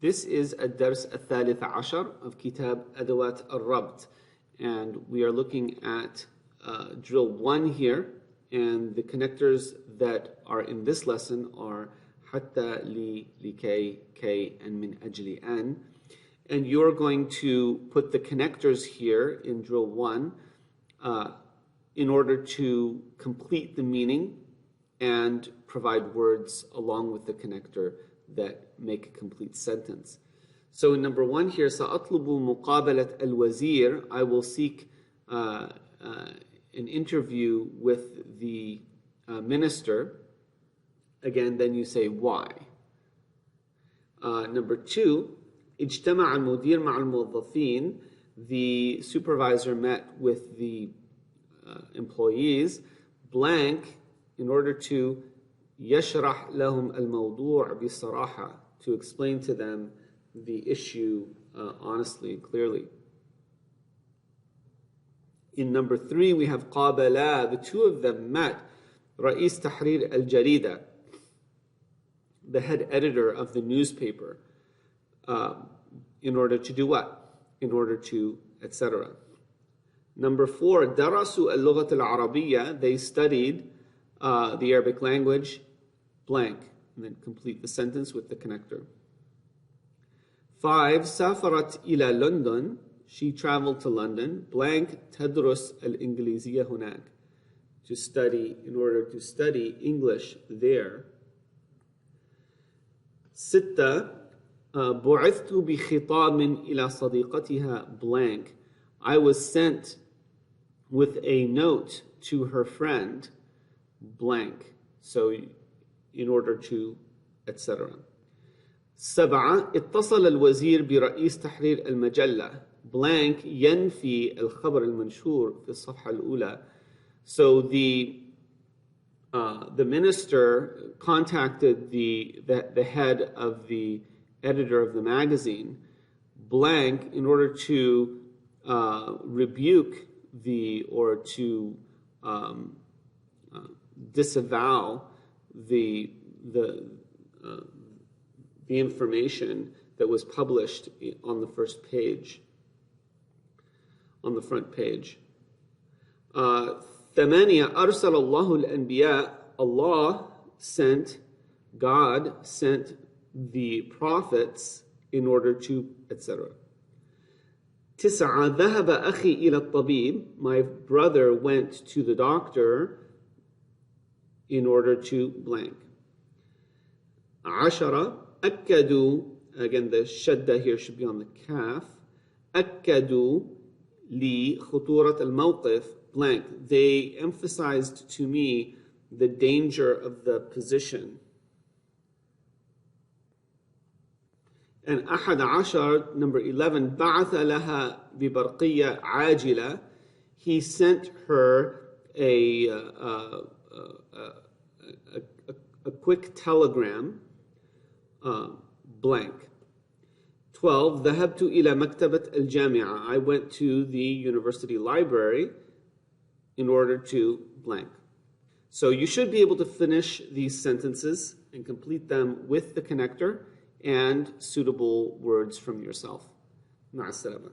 This is الدرس الثالث عشر of كتاب أدوات الربط, and we are looking at drill 1 here, and the connectors that are in this lesson are حتى, لي, لكي, كي, and من أجل أن. And you're going to put the connectors here in drill 1 in order to complete the meaning and provide words along with the connector that make a complete sentence. So in number 1 here, سأطلب مقابلة الوزير, I will seek an interview with the minister. Again, then you say why. Number 2, اجتمع المدير مع الموظفين, the supervisor met with the employees, blank, in order to يشرح لهم الموضوع بصراحة, to explain to them the issue honestly and clearly. In number 3, we have قابلا, the two of them met رئيس تحرير الجريدة, the head editor of the newspaper, in order to do what? In order to, etc. Number 4, درسوا اللغة العربية, they studied the Arabic language, blank, and then complete the sentence with the connector. 5, سافرت إلى لندن, she traveled to London, blank, تدرس الإنجليزية هناك, to study, in order to study English there. 6, بعثت بخطاب إلى صديقتها, blank, I was sent with a note to her friend, blank, so in order to, etc. 7, اتصل الوزير برئيس تحرير المجلة, blank, ينفي الخبر المنشور في الصفحة الأولى. So the minister contacted the head of the editor of the magazine, blank, in order to rebuke or to disavow the information that was published on the first page, on the front page. 8, أرسل الله الأنبياء, Allah sent, God sent the prophets in order to, etc. 9, ذهب أخي إلى الطبيب, my brother went to the doctor in order to blank. 10, أكدوا, again the shadda here should be on the calf, أكدوا لي خطورة الموقف, blank, they emphasized to me the danger of the position. And 11, number 11, بعث لها ببرقية عاجلة, he sent her a quick telegram, blank. 12, ذهبت إلى مكتبة الجامعة, I went to the university library in order to blank. So you should be able to finish these sentences and complete them with the connector and suitable words from yourself. مع السلامة.